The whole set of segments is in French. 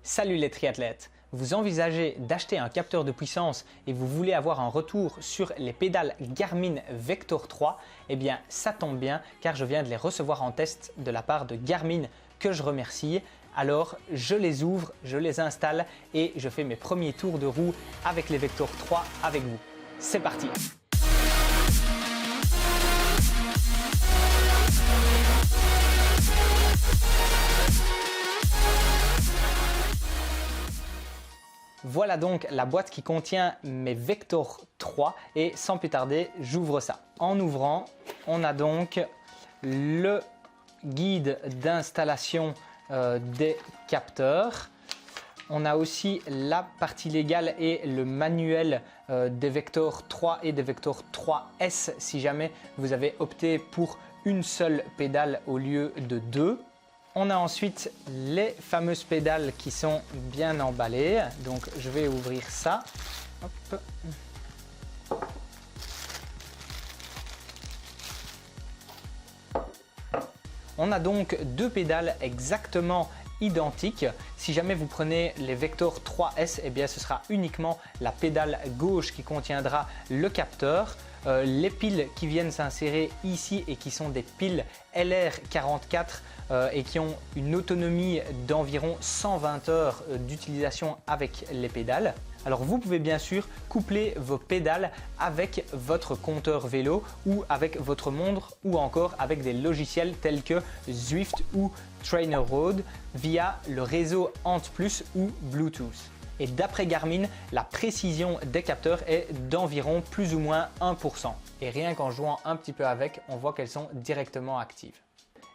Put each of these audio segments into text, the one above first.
Salut les triathlètes! Vous envisagez d'acheter un capteur de puissance et vous voulez avoir un retour sur les pédales Garmin Vector 3? Eh bien ça tombe bien car je viens de les recevoir en test de la part de Garmin que je remercie. Alors je les ouvre, je les installe et je fais mes premiers tours de roue avec les Vector 3 avec vous. C'est parti! Voilà donc la boîte qui contient mes Vector 3 et sans plus tarder, j'ouvre ça. En ouvrant, on a donc le guide d'installation des capteurs. On a aussi la partie légale et le manuel des Vector 3 et des Vector 3S si jamais vous avez opté pour une seule pédale au lieu de deux. On a ensuite les fameuses pédales qui sont bien emballées. Donc je vais ouvrir ça. Hop. On a donc deux pédales exactement identiques. Si jamais vous prenez les Vector 3S, eh bien ce sera uniquement la pédale gauche qui contiendra le capteur. Les piles qui viennent s'insérer ici et qui sont des piles LR44 et qui ont une autonomie d'environ 120 heures d'utilisation avec les pédales. Alors vous pouvez bien sûr coupler vos pédales avec votre compteur vélo ou avec votre montre ou encore avec des logiciels tels que Zwift ou TrainerRoad via le réseau Ant+ ou Bluetooth. Et d'après Garmin, la précision des capteurs est d'environ plus ou moins 1%. Et rien qu'en jouant un petit peu avec, on voit qu'elles sont directement actives.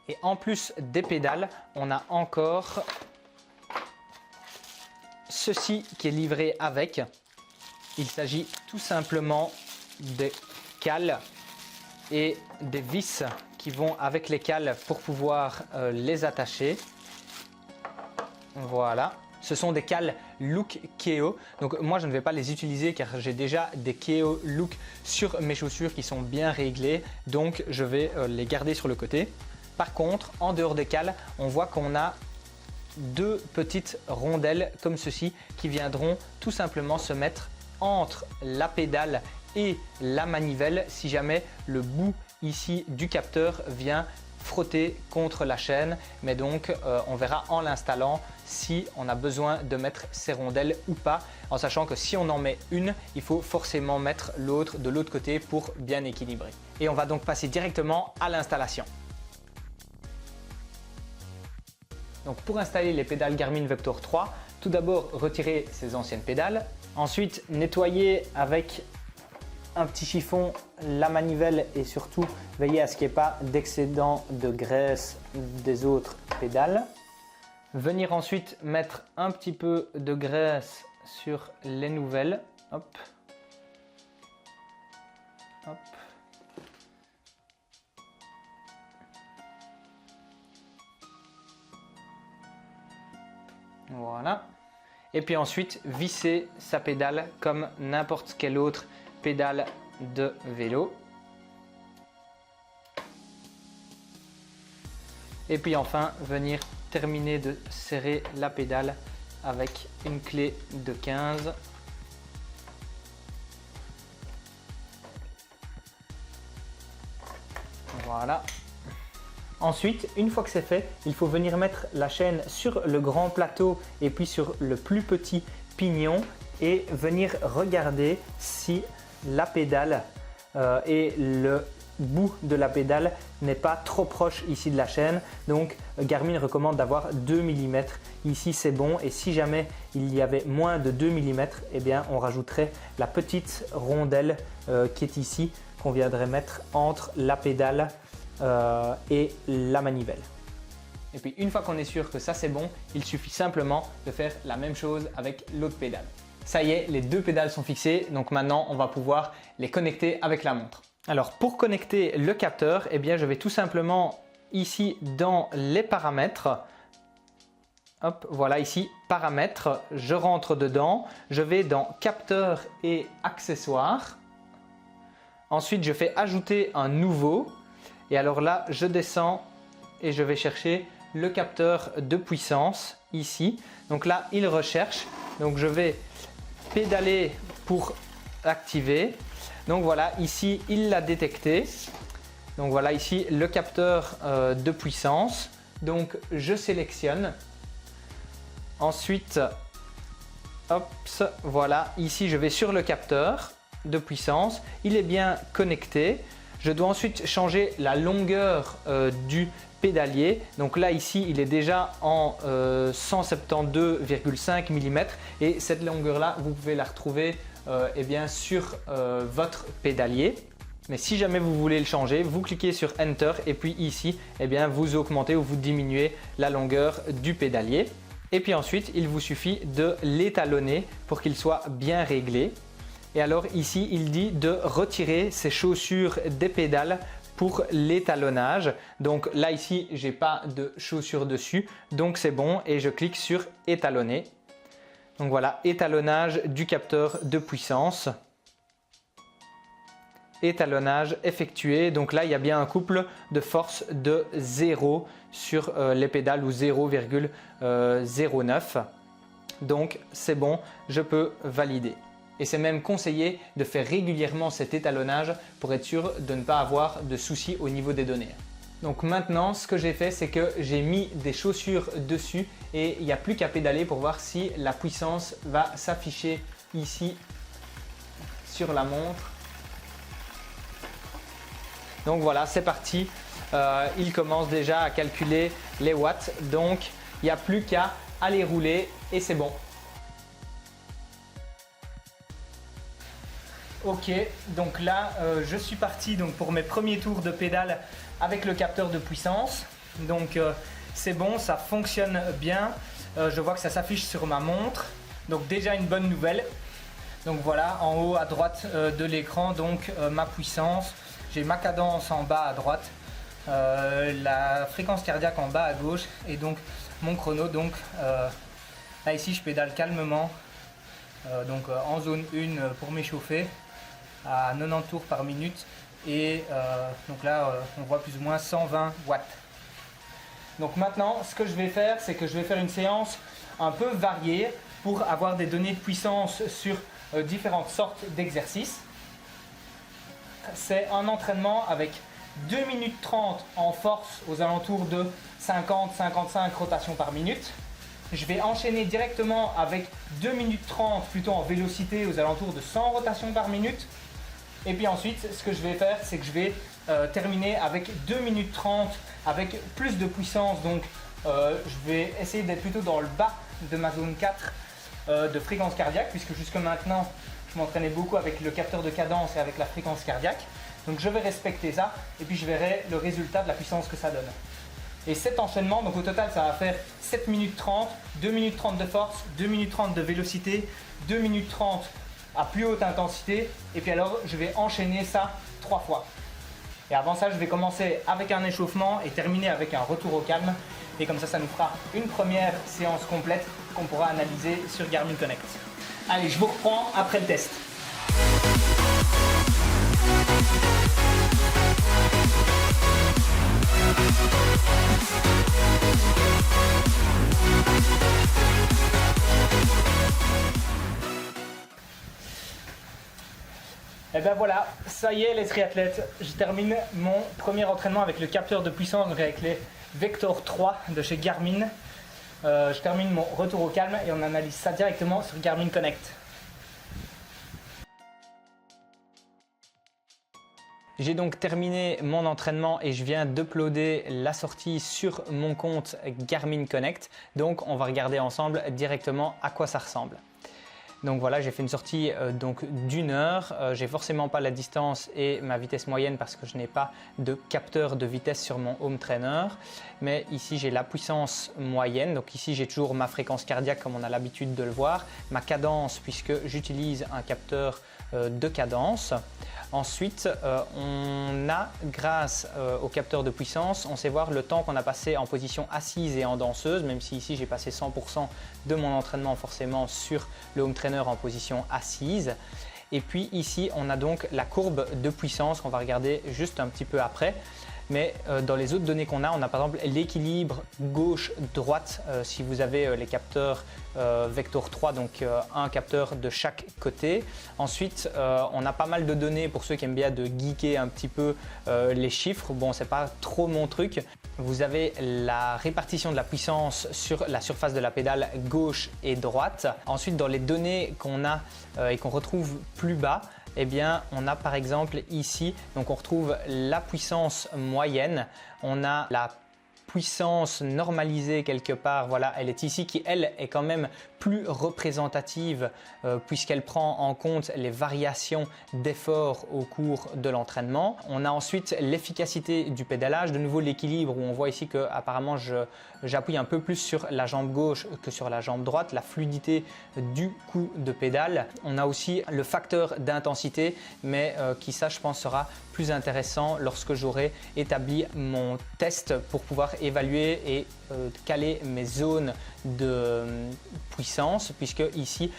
Et en plus des pédales, on a encore ceci qui est livré avec. Il s'agit tout simplement des cales et des vis qui vont avec les cales pour pouvoir les attacher. Voilà. Ce sont des cales Look Keo. Donc moi je ne vais pas les utiliser car j'ai déjà des Keo Look sur mes chaussures qui sont bien réglées. Donc je vais les garder sur le côté. Par contre, en dehors des cales, on voit qu'on a deux petites rondelles comme ceci qui viendront tout simplement se mettre entre la pédale et la manivelle si jamais le bout ici du capteur vient frotter contre la chaîne. Mais donc on verra en l'installant si on a besoin de mettre ces rondelles ou pas, en sachant que si on en met une, il faut forcément mettre l'autre de l'autre côté pour bien équilibrer. Et on va donc passer directement à l'installation. Donc pour installer les pédales Garmin Vector 3, tout d'abord retirer ces anciennes pédales. Ensuite nettoyer avec un petit chiffon la manivelle et surtout veiller à ce qu'il n'y ait pas d'excédent de graisse des autres pédales. Venir ensuite mettre un petit peu de graisse sur les nouvelles. Hop. Hop. Voilà. Et puis ensuite visser sa pédale comme n'importe quelle autre pédale de vélo. Et puis enfin venir terminer de serrer la pédale avec une clé de 15. Voilà. Ensuite, une fois que c'est fait, il faut venir mettre la chaîne sur le grand plateau et puis sur le plus petit pignon et venir regarder si la pédale et le bout de la pédale n'est pas trop proche ici de la chaîne. Donc Garmin recommande d'avoir 2 mm. Ici c'est bon, et si jamais il y avait moins de 2 mm, eh bien on rajouterait la petite rondelle qui est ici, qu'on viendrait mettre entre la pédale et la manivelle. Et puis une fois qu'on est sûr que ça c'est bon, il suffit simplement de faire la même chose avec l'autre pédale. Ça y est, les deux pédales sont fixées, donc maintenant on va pouvoir les connecter avec la montre. Alors pour connecter le capteur, eh bien je vais tout simplement ici dans les paramètres. Hop, voilà ici paramètres, je rentre dedans, je vais dans capteur et accessoires. Ensuite je fais ajouter un nouveau et alors là je descends et je vais chercher le capteur de puissance ici. Donc là, il recherche. Donc je vais pédaler pour activer. Donc voilà, ici, il l'a détecté. Donc voilà, ici, le capteur de puissance. Donc je sélectionne. Ensuite, hop, voilà, ici, je vais sur le capteur de puissance. Il est bien connecté. Je dois ensuite changer la longueur du pédalier. Donc là, ici, il est déjà en 172,5 mm et cette longueur-là, vous pouvez la retrouver eh bien, sur votre pédalier. Mais si jamais vous voulez le changer, vous cliquez sur Enter et puis ici, eh bien, vous augmentez ou vous diminuez la longueur du pédalier. Et puis ensuite, il vous suffit de l'étalonner pour qu'il soit bien réglé. Et alors ici, il dit de retirer ses chaussures des pédales pour l'étalonnage. Donc là, ici, j'ai pas de chaussures dessus, donc c'est bon et je clique sur étalonner. Donc voilà, étalonnage du capteur de puissance. Étalonnage effectué. Donc là, il y a bien un couple de force de 0 sur les pédales ou 0,09. Donc c'est bon, je peux valider. Et c'est même conseillé de faire régulièrement cet étalonnage pour être sûr de ne pas avoir de soucis au niveau des données. Donc maintenant, ce que j'ai fait, c'est que j'ai mis des chaussures dessus et il n'y a plus qu'à pédaler pour voir si la puissance va s'afficher ici sur la montre. Donc voilà, c'est parti. Il commence déjà à calculer les watts. Donc il n'y a plus qu'à aller rouler et c'est bon. Ok, donc là je suis parti donc, pour mes premiers tours de pédale avec le capteur de puissance. Donc c'est bon, ça fonctionne bien. Je vois que ça s'affiche sur ma montre. Donc déjà une bonne nouvelle. Donc voilà, en haut à droite de l'écran, donc ma puissance. J'ai ma cadence en bas à droite, la fréquence cardiaque en bas à gauche et donc mon chrono. Donc là ici je pédale calmement, en zone 1 pour m'échauffer à 90 tours par minute et donc là on voit plus ou moins 120 watts. Donc maintenant ce que je vais faire, c'est que je vais faire une séance un peu variée pour avoir des données de puissance sur différentes sortes d'exercices. C'est un entraînement avec 2 minutes 30 en force aux alentours de 50-55 rotations par minute. Je vais enchaîner directement avec 2 minutes 30 plutôt en vélocité aux alentours de 100 rotations par minute. Et puis ensuite, ce que je vais faire, c'est que je vais terminer avec 2 minutes 30 avec plus de puissance. Donc je vais essayer d'être plutôt dans le bas de ma zone 4 de fréquence cardiaque, puisque jusque maintenant, je m'entraînais beaucoup avec le capteur de cadence et avec la fréquence cardiaque. Donc je vais respecter ça et puis je verrai le résultat de la puissance que ça donne. Et cet enchaînement, donc au total ça va faire 7 minutes 30, 2 minutes 30 de force, 2 minutes 30 de vélocité, 2 minutes 30 à plus haute intensité et puis alors je vais enchaîner ça 3 fois. Et avant ça je vais commencer avec un échauffement et terminer avec un retour au calme. Et comme ça nous fera une première séance complète qu'on pourra analyser sur Garmin Connect. Allez, je vous reprends après le test. Et ben voilà, ça y est les triathlètes, je termine mon premier entraînement avec le capteur de puissance, donc avec les Vector 3 de chez Garmin. Je termine mon retour au calme et on analyse ça directement sur Garmin Connect. J'ai donc terminé mon entraînement et je viens d'uploader la sortie sur mon compte Garmin Connect. Donc on va regarder ensemble directement à quoi ça ressemble. Donc voilà, j'ai fait une sortie d'1 heure. J'ai forcément pas la distance et ma vitesse moyenne parce que je n'ai pas de capteur de vitesse sur mon home trainer. Mais ici, j'ai la puissance moyenne. Donc ici, j'ai toujours ma fréquence cardiaque comme on a l'habitude de le voir. Ma cadence puisque j'utilise un capteur de cadence. Ensuite, on a, grâce au capteur de puissance, on sait voir le temps qu'on a passé en position assise et en danseuse, même si ici j'ai passé 100% de mon entraînement forcément sur le home trainer en position assise. Et puis ici, on a donc la courbe de puissance qu'on va regarder juste un petit peu après. mais dans les autres données qu'on a, on a par exemple l'équilibre gauche-droite si vous avez les capteurs Vector 3, donc un capteur de chaque côté. Ensuite, on a pas mal de données pour ceux qui aiment bien de geeker un petit peu les chiffres. Bon, c'est pas trop mon truc. Vous avez la répartition de la puissance sur la surface de la pédale gauche et droite. Ensuite, dans les données qu'on a et qu'on retrouve plus bas, eh bien, on a par exemple ici, donc on retrouve la puissance moyenne, on a la puissance normalisée quelque part, voilà, elle est ici qui elle est quand même plus représentative puisqu'elle prend en compte les variations d'effort au cours de l'entraînement. On a ensuite l'efficacité du pédalage, de nouveau l'équilibre où on voit ici que apparemment j'appuie un peu plus sur la jambe gauche que sur la jambe droite, la fluidité du coup de pédale. On a aussi le facteur d'intensité mais qui ça je pense sera plus intéressant lorsque j'aurai établi mon test pour pouvoir évaluer et caler mes zones de puissance, puisque ici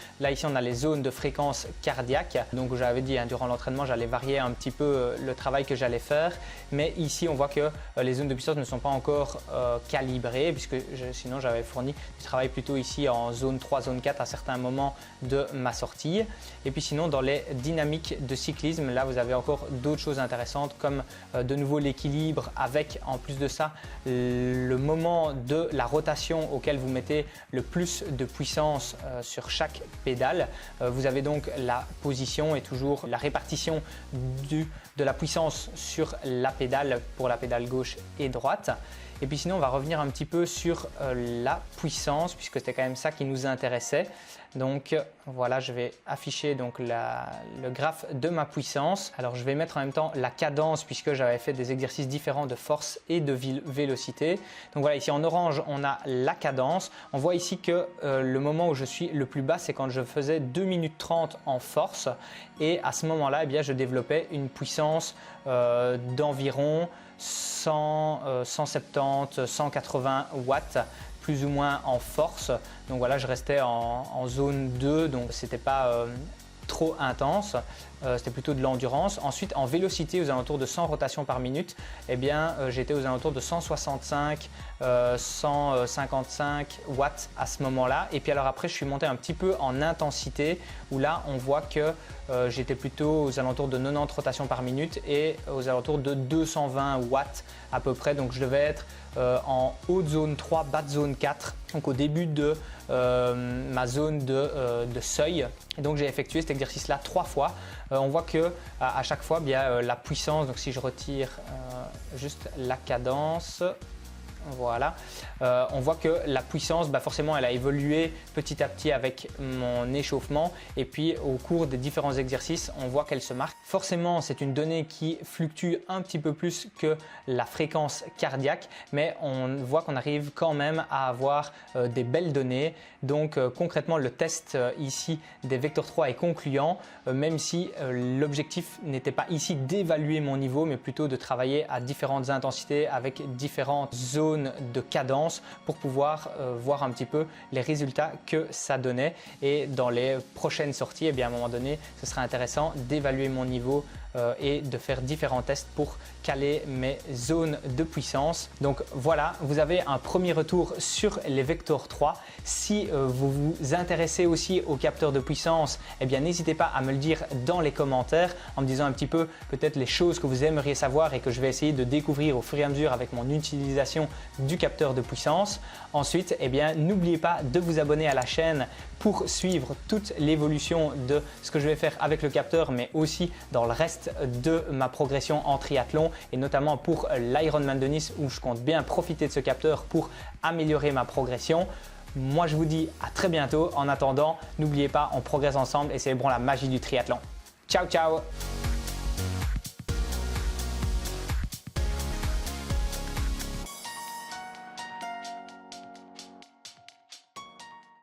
on a les zones de fréquence cardiaque. Donc j'avais dit durant l'entraînement j'allais varier un petit peu le travail que j'allais faire, mais ici on voit que les zones de puissance ne sont pas encore calibrées, puisque sinon j'avais fourni du travail plutôt ici en zone 3, zone 4 à certains moments de ma sortie. Et puis sinon dans les dynamiques de cyclisme, là vous avez encore d'autres choses intéressantes comme de nouveau l'équilibre avec en plus de ça le moment de la rotation auquel vous mettez le plus de puissance sur chaque pédale. Vous avez donc la position et toujours la répartition de la puissance sur la pédale pour la pédale gauche et droite. Et puis sinon on va revenir un petit peu sur la puissance puisque c'était quand même ça qui nous intéressait. Donc voilà, je vais afficher donc le graphe de ma puissance. Alors je vais mettre en même temps la cadence puisque j'avais fait des exercices différents de force et de vélocité. Donc voilà, ici en orange on a la cadence. On voit ici que le moment où je suis le plus bas c'est quand je faisais 2 minutes 30 en force et à ce moment-là eh bien, je développais une puissance d'environ 170, 180 watts plus ou moins en force. Donc voilà, je restais en zone 2, donc c'était pas trop intense, c'était plutôt de l'endurance. Ensuite en vélocité aux alentours de 100 rotations par minute, eh bien j'étais aux alentours de 165, 155 watts à ce moment-là. Et puis alors après je suis monté un petit peu en intensité où là on voit que j'étais plutôt aux alentours de 90 rotations par minute et aux alentours de 220 watts à peu près. Donc je devais être en haute zone 3, basse zone 4, donc au début de ma zone de seuil. Et donc j'ai effectué cet exercice-là 3 fois. On voit que à chaque fois, bien, la puissance, donc si je retire juste la cadence, voilà, on voit que la puissance, forcément, elle a évolué petit à petit avec mon échauffement et puis au cours des différents exercices, on voit qu'elle se marque. Forcément, c'est une donnée qui fluctue un petit peu plus que la fréquence cardiaque, mais on voit qu'on arrive quand même à avoir des belles données. Donc concrètement, le test ici des Vector 3 est concluant, même si l'objectif n'était pas ici d'évaluer mon niveau, mais plutôt de travailler à différentes intensités avec différentes zones de cadence pour pouvoir voir un petit peu les résultats que ça donnait. Et dans les prochaines sorties, eh bien, à un moment donné, ce sera intéressant d'évaluer mon niveau et de faire différents tests pour caler mes zones de puissance. Donc voilà, vous avez un premier retour sur les Vector 3. Si vous vous intéressez aussi aux capteurs de puissance, eh bien n'hésitez pas à me le dire dans les commentaires en me disant un petit peu peut-être les choses que vous aimeriez savoir et que je vais essayer de découvrir au fur et à mesure avec mon utilisation du capteur de puissance. Ensuite, eh bien n'oubliez pas de vous abonner à la chaîne pour suivre toute l'évolution de ce que je vais faire avec le capteur, mais aussi dans le reste de ma progression en triathlon et notamment pour l'Ironman de Nice où je compte bien profiter de ce capteur pour améliorer ma progression. Moi, je vous dis à très bientôt. En attendant, n'oubliez pas, on progresse ensemble et célébrons la magie du triathlon. Ciao, ciao!